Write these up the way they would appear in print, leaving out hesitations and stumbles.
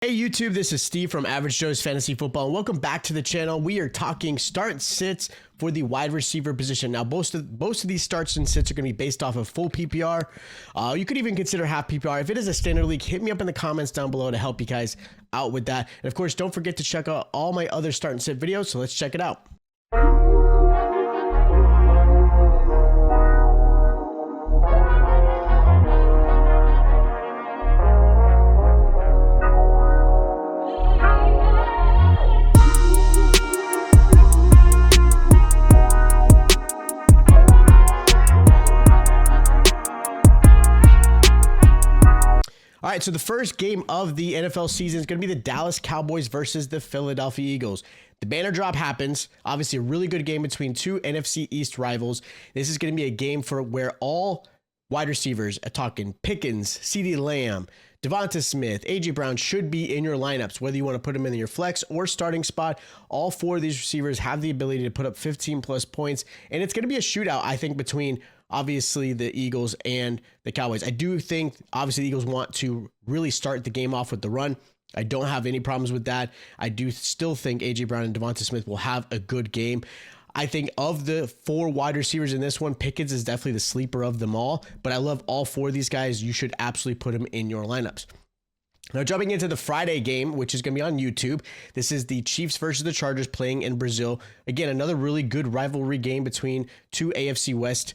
Hey YouTube, this is Steve from Average Joe's Fantasy Football, and welcome back to the channel. We are talking start and sits for the wide receiver position. Now, most of these starts and sits are going to be based off of full PPR. You could even consider half PPR. If it is a standard league, hit me up in the comments down below to help you guys out with that. And of course, don't forget to check out all my other start and sit videos, so let's check it out. All right, so the first game of the NFL season is going to be the Dallas Cowboys versus the Philadelphia Eagles. The banner drop happens. Obviously, a really good game between two NFC East rivals. This is going to be a game for where all wide receivers, talking Pickens, CeeDee Lamb, DeVonta Smith, A.J. Brown should be in your lineups, whether you want to put them in your flex or starting spot. All four of these receivers have the ability to put up 15 plus points, and it's going to be a shootout, I think, between obviously the Eagles and the Cowboys. I do think, obviously, the Eagles want to really start the game off with the run. I don't have any problems with that. I do still think A.J. Brown and DeVonta Smith will have a good game. I think of the four wide receivers in this one, Pickens is definitely the sleeper of them all, but I love all four of these guys. You should absolutely put them in your lineups. Now, jumping into the Friday game, which is going to be on YouTube, this is the Chiefs versus the Chargers playing in Brazil. Again, another really good rivalry game between two AFC West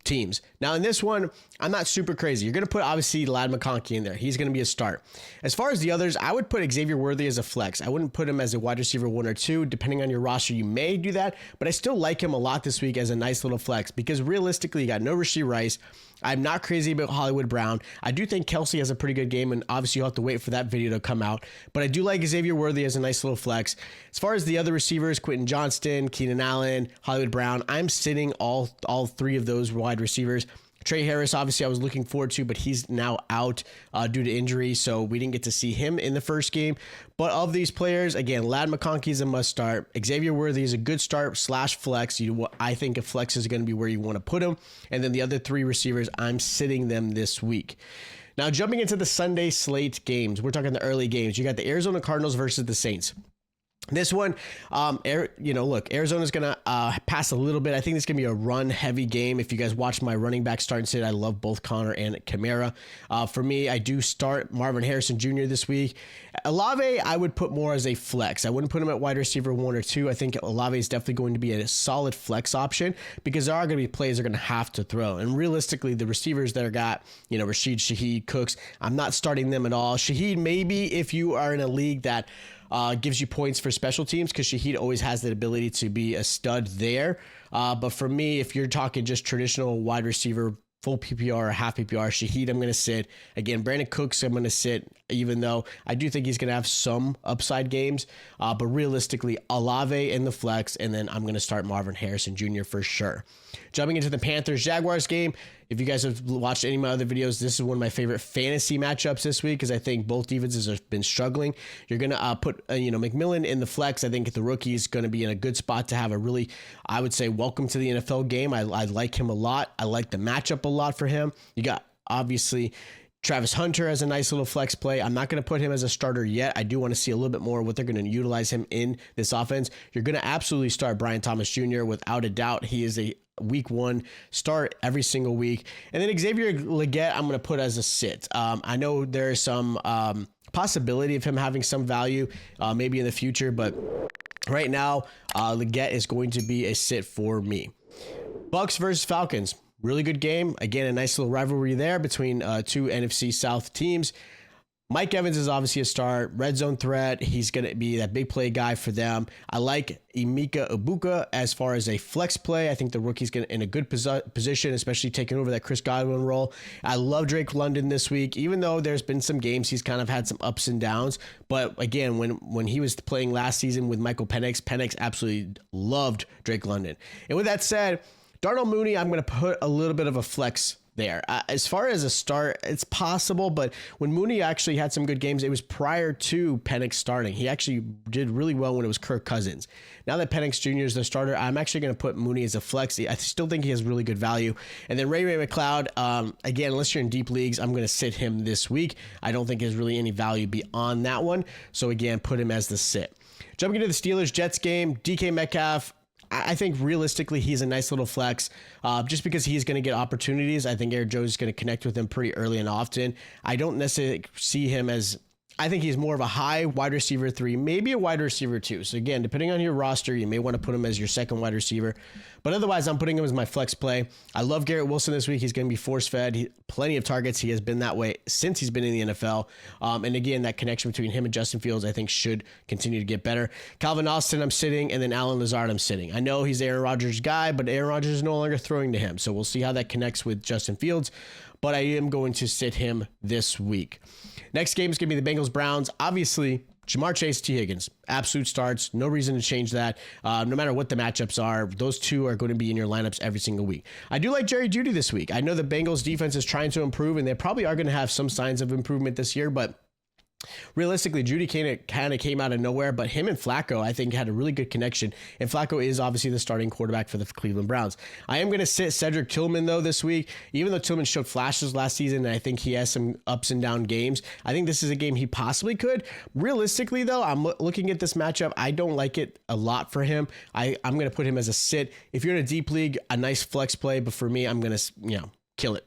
teams. Now, in this one, I'm not super crazy. You're going to put, obviously, Lad McConkey in there. He's going to be a start. As far as the others, I would put Xavier Worthy as a flex. I wouldn't put him as a wide receiver 1 or 2. Depending on your roster, you may do that, but I still like him a lot this week as a nice little flex because realistically, you got no Rashee Rice. I'm not crazy about Hollywood Brown. I do think Kelsey has a pretty good game, and obviously you'll have to wait for that video to come out. But I do like Xavier Worthy as a nice little flex. As far as the other receivers, Quentin Johnston, Keenan Allen, Hollywood Brown, I'm sitting all three of those wide receivers. Trey Harris, obviously, I was looking forward to, but he's now out due to injury, so we didn't get to see him in the first game. But of these players, again, Lad McConkey is a must start. Xavier Worthy is a good start / flex. I think a flex is going to be where you want to put him. And then the other three receivers, I'm sitting them this week. Now, jumping into the Sunday slate games, we're talking the early games. You got the Arizona Cardinals versus the Saints. This one, look, Arizona's going to pass a little bit. I think it's going to be a run-heavy game. If you guys watch my running back start and sit, I love both Connor and Kamara. For me, I do start Marvin Harrison Jr. this week. Olave, I would put more as a flex. I wouldn't put him at wide receiver 1 or 2. I think Olave is definitely going to be a solid flex option because there are going to be plays they're going to have to throw. And realistically, the receivers that are got, Rashid, Shaheed, Cooks, I'm not starting them at all. Shaheed, maybe if you are in a league that gives you points for special teams because Shaheed always has that ability to be a stud there. But for me, if you're talking just traditional wide receiver, full PPR or half PPR, Shaheed, I'm going to sit. Again, Brandon Cooks, I'm going to sit, even though I do think he's going to have some upside games. But realistically, Olave in the flex, and then I'm going to start Marvin Harrison Jr. for sure. Jumping into the Panthers-Jaguars game, if you guys have watched any of my other videos, this is one of my favorite fantasy matchups this week because I think both defenses have been struggling. You're going to put McMillan in the flex. I think the rookie is going to be in a good spot to have a really, I would say, welcome to the NFL game. I like him a lot. I like the matchup a lot for him. You got, obviously, Travis Hunter as a nice little flex play. I'm not going to put him as a starter yet. I do want to see a little bit more what they're going to utilize him in this offense. You're going to absolutely start Brian Thomas Jr. without a doubt. He is a week 1 start every single week. And then Xavier Leggett, I'm going to put as a sit. I know there's some possibility of him having some value maybe in the future, but right now, Leggett is going to be a sit for me. Bucks versus Falcons. Really good game. Again, a nice little rivalry there between two NFC South teams. Mike Evans is obviously a start. Red zone threat. He's going to be that big play guy for them. I like Emeka Egbuka as far as a flex play. I think the rookie's in a good position, especially taking over that Chris Godwin role. I love Drake London this week, even though there's been some games he's kind of had some ups and downs. But again, when he was playing last season with Michael Penix absolutely loved Drake London. And with that said, Darnell Mooney, I'm going to put a little bit of a flex there. As far as a start, it's possible, but when Mooney actually had some good games, it was prior to Penix starting. He actually did really well when it was Kirk Cousins. Now that Penix Jr. is the starter, I'm actually going to put Mooney as a flex. I still think he has really good value. And then Ray McCloud, again, unless you're in deep leagues, I'm going to sit him this week. I don't think there's really any value beyond that one. So again, put him as the sit. Jumping into the Steelers-Jets game, DK Metcalf, I think realistically he's a nice little flex just because he's going to get opportunities. I think Aaron Jones is going to connect with him pretty early and often. I don't necessarily see him as, I think he's more of a high wide receiver 3, maybe a wide receiver 2. So again, depending on your roster, you may want to put him as your second wide receiver. But otherwise, I'm putting him as my flex play. I love Garrett Wilson this week. He's going to be force-fed. Plenty of targets. He has been that way since he's been in the NFL. And again, that connection between him and Justin Fields, I think, should continue to get better. Calvin Austin, I'm sitting, and then Alan Lazard, I'm sitting. I know he's Aaron Rodgers' guy, but Aaron Rodgers is no longer throwing to him. So we'll see how that connects with Justin Fields. But I am going to sit him this week. Next game is going to be the Bengals-Browns. Obviously, Jamar Chase, T. Higgins, absolute starts. No reason to change that. No matter what the matchups are, those two are going to be in your lineups every single week. I do like Jerry Jeudy this week. I know the Bengals defense is trying to improve, and they probably are going to have some signs of improvement this year, but realistically, Jeudy kind of came out of nowhere, but him and Flacco, I think, had a really good connection. And Flacco is obviously the starting quarterback for the Cleveland Browns. I am going to sit Cedric Tillman, though, this week. Even though Tillman showed flashes last season, and I think he has some ups and down games, I think this is a game he possibly could. Realistically, though, I'm looking at this matchup. I don't like it a lot for him. I'm going to put him as a sit. If you're in a deep league, a nice flex play, but for me, I'm going to, kill it.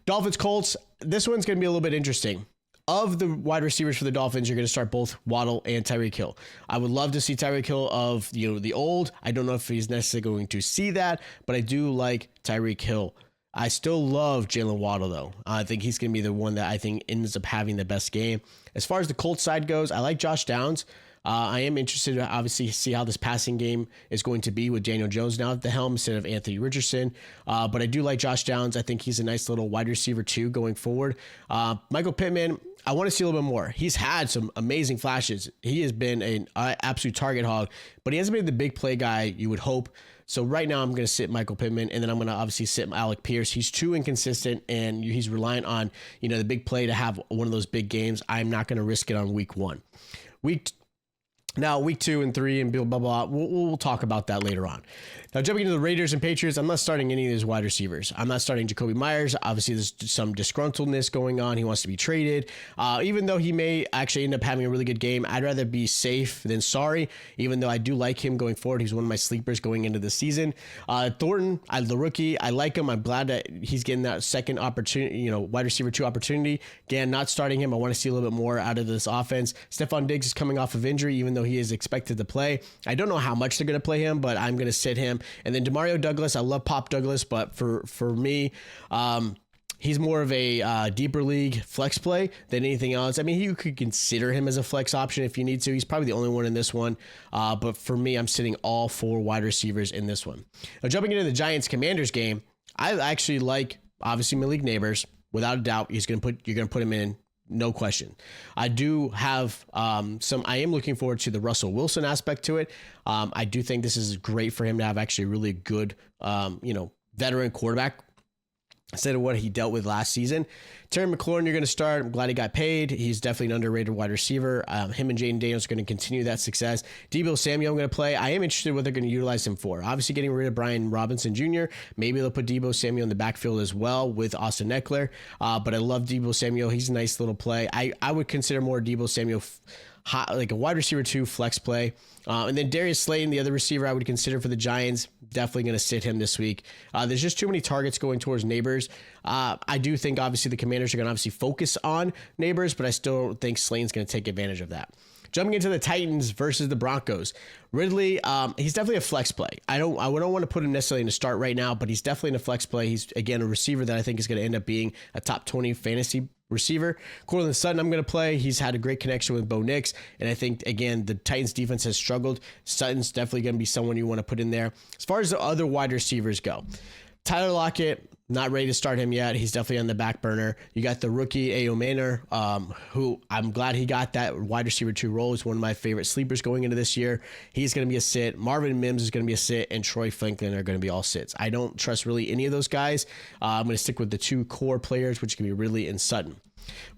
Dolphins, Colts. This one's going to be a little bit interesting. Of the wide receivers for the Dolphins, you're going to start both Waddle and Tyreek Hill. I would love to see Tyreek Hill of the old. I don't know if he's necessarily going to see that, but I do like Tyreek Hill. I still love Jalen Waddle, though. I think he's going to be the one that I think ends up having the best game. As far as the Colts side goes, I like Josh Downs. I am interested to obviously see how this passing game is going to be with Daniel Jones now at the helm instead of Anthony Richardson. But I do like Josh Downs. I think he's a nice little wide receiver too going forward. Michael Pittman, I want to see a little bit more. He's had some amazing flashes. He has been an absolute target hog, but he hasn't been the big play guy you would hope. So right now I'm going to sit Michael Pittman, and then I'm going to obviously sit Alec Pierce. He's too inconsistent, and he's reliant on the big play to have one of those big games. I'm not going to risk it on week 1. Now, week 2 and 3 and blah, blah, blah, we'll talk about that later on. Now, jumping into the Raiders and Patriots, I'm not starting any of these wide receivers. I'm not starting Jacoby Myers. Obviously, there's some disgruntledness going on. He wants to be traded. Even though he may actually end up having a really good game, I'd rather be safe than sorry, even though I do like him going forward. He's one of my sleepers going into the season. Thornton, the rookie, I like him. I'm glad that he's getting that second opportunity, wide receiver 2 opportunity. Again, not starting him. I want to see a little bit more out of this offense. Stephon Diggs is coming off of injury, even though he is expected to play. I don't know how much they're going to play him, but I'm going to sit him. And then Demario Douglas, I love Pop Douglas, but for me, he's more of a deeper league flex play than anything else. I mean, you could consider him as a flex option if you need to. He's probably the only one in this one. But for me, I'm sitting all 4 wide receivers in this one. Now, jumping into the Giants-Commanders game, I actually like, obviously, Malik Neighbors. Without a doubt, you're going to put him in. No question. I do have I am looking forward to the Russell Wilson aspect to it. I do think this is great for him to have actually a really good, veteran quarterback instead of what he dealt with last season. Terry McLaurin, you're going to start. I'm glad he got paid. He's definitely an underrated wide receiver. Him and Jaden Daniels are going to continue that success. Deebo Samuel, I'm going to play. I am interested in what they're going to utilize him for. Obviously, getting rid of Brian Robinson Jr. Maybe they'll put Deebo Samuel in the backfield as well with Austin Eckler. But I love Deebo Samuel. He's a nice little play. I would consider more Deebo Samuel like a wide receiver 2 flex play. And then Darius Slayton, the other receiver I would consider for the Giants, definitely going to sit him this week. There's just too many targets going towards Neighbors. I do think obviously the Commanders are going to obviously focus on Neighbors, but I still don't think Slayton's going to take advantage of that. Jumping into the Titans versus the Broncos. Ridley, he's definitely a flex play. I don't want to put him necessarily in a start right now, but he's definitely in a flex play. He's, again, a receiver that I think is going to end up being a top 20 fantasy receiver. Courtland Sutton, I'm going to play. He's had a great connection with Bo Nix, and I think, again, the Titans defense has struggled. Sutton's definitely going to be someone you want to put in there. As far as the other wide receivers go, Tyler Lockett, Not ready to start him yet. He's definitely on the back burner. You got the rookie A.O. Manor, who I'm glad he got that wide receiver 2 role. He's one of my favorite sleepers going into this year. He's going to be a sit. Marvin Mims is going to be a sit, and Troy Franklin are going to be all sits. I don't trust really any of those guys. I'm going to stick with the 2 core players, which can be Ridley and Sutton.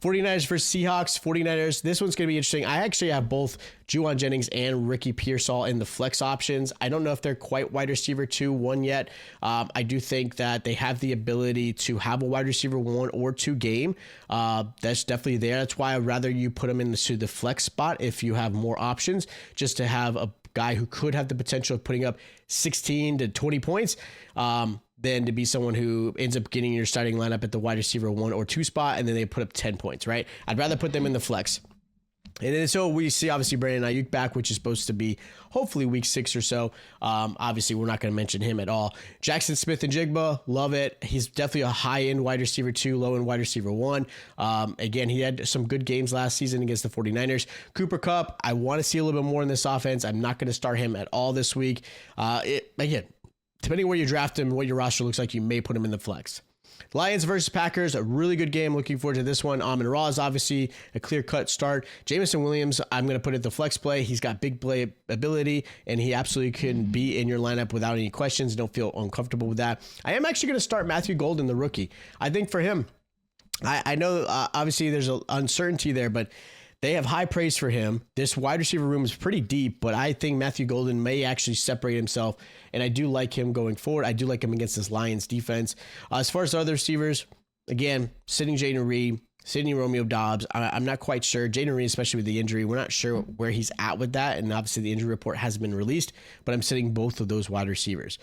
49ers versus Seahawks. 49ers, this one's going to be interesting. I actually have both Juwan Jennings and Ricky Pearsall in the flex options. I don't know if they're quite wide receiver 2-1 yet. I do think that they have the ability to have a wide receiver 1 or 2 game. That's definitely there. That's why I'd rather you put them into the flex spot if you have more options, just to have a guy who could have the potential of putting up 16 to 20 points. Than to be someone who ends up getting your starting lineup at the wide receiver 1 or 2 spot, and then they put up 10 points, right? I'd rather put them in the flex. And then so we see obviously Brandon Ayuk back, which is supposed to be hopefully week 6 or so. Obviously, we're not going to mention him at all. Jackson Smith and Jigba, love it. He's definitely a high-end wide receiver 2, low-end wide receiver 1. Again, he had some good games last season against the 49ers. Cooper Kupp, I want to see a little bit more in this offense. I'm not going to start him at all this week. Again, depending on where you draft him, what your roster looks like, you may put him in the flex. Lions versus Packers, a really good game. Looking forward to this one. Amon-Ra is obviously a clear-cut start. Jameson Williams, I'm going to put it the flex play. He's got big play ability, and he absolutely can be in your lineup without any questions. Don't feel uncomfortable with that. I am actually going to start Matthew Golden, the rookie. I think for him, I know obviously there's an uncertainty there, but they have high praise for him. This wide receiver room is pretty deep, but I think Matthew Golden may actually separate himself, and I do like him going forward. I do like him against this Lions defense. As far as the other receivers, again, sitting Jayden Reed, sitting Romeo Doubs. I'm not quite sure. Jayden Reed, especially with the injury, we're not sure where he's at with that, and obviously the injury report hasn't been released, but I'm sitting both of those wide receivers.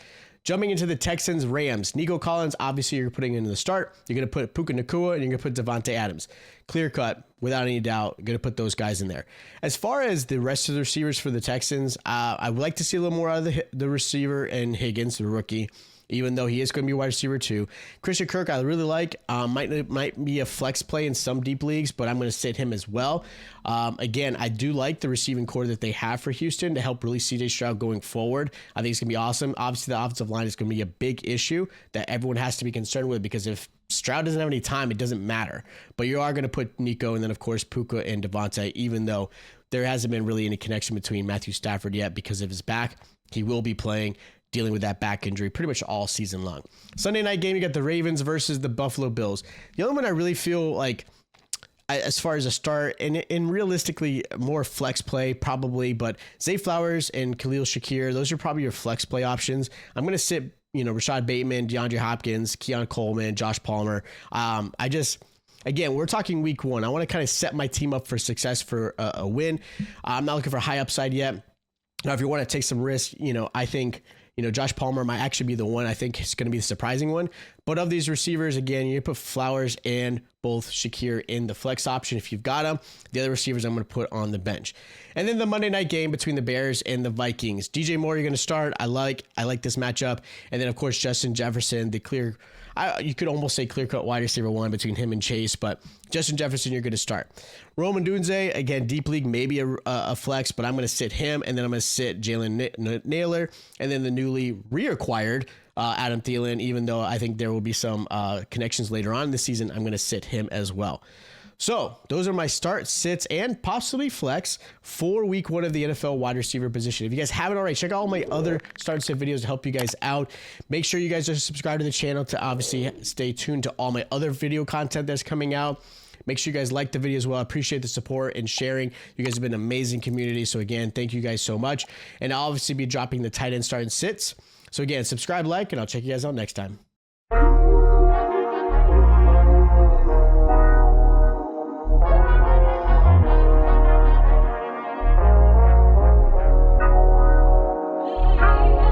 Jumping into the Texans, Rams. Nico Collins, obviously you're putting into the start. You're going to put Puka Nacua, and you're going to put Devontae Adams. Clear cut, without any doubt, going to put those guys in there. As far as the rest of the receivers for the Texans, I would like to see a little more out of the receiver and Higgins, the rookie, even though he is going to be wide receiver 2. Christian Kirk, I really like. Might be a flex play in some deep leagues, but I'm going to sit him as well. Again, I do like the receiving core that they have for Houston to help release CJ Stroud going forward. I think it's going to be awesome. Obviously, the offensive line is going to be a big issue that everyone has to be concerned with, because if Stroud doesn't have any time, it doesn't matter. But you are going to put Nico and then, of course, Puka and Devontae, even though there hasn't been really any connection between Matthew Stafford yet because of his back. He will be playing, dealing with that back injury pretty much all season long. Sunday night game, you got the Ravens versus the Buffalo Bills. The only one I really feel like, as far as a start, and realistically more flex play probably, but Zay Flowers and Khalil Shakir, those are probably your flex play options. I'm going to sit, Rashad Bateman, DeAndre Hopkins, Keon Coleman, Josh Palmer. Again, we're talking week 1. I want to kind of set my team up for success for a win. I'm not looking for high upside yet. Now, if you want to take some risk, I think, Josh Palmer might actually be the one I think is going to be the surprising one. But of these receivers, again, you put Flowers and both Shakir in the flex option if you've got them. The other receivers I'm going to put on the bench. And then the Monday night game between the Bears and the Vikings. DJ Moore, you're going to start. I like this matchup. And then, of course, Justin Jefferson, you could almost say clear-cut wide receiver 1 between him and Chase, but Justin Jefferson, you're going to start. Roman Dunze, again, deep league, maybe a flex, but I'm going to sit him, and then I'm going to sit Jalen Naylor, and then the newly reacquired Adam Thielen, even though I think there will be some connections later on in the season, I'm going to sit him as well. So those are my start, sits, and possibly flex for week 1 of the NFL wide receiver position. If you guys haven't already, check out all my other start and sit videos to help you guys out. Make sure you guys are subscribed to the channel to obviously stay tuned to all my other video content that's coming out. Make sure you guys like the video as well. I appreciate the support and sharing. You guys have been an amazing community. So again, thank you guys so much. And I'll obviously be dropping the tight end start and sits. So again, subscribe, like, and I'll check you guys out next time.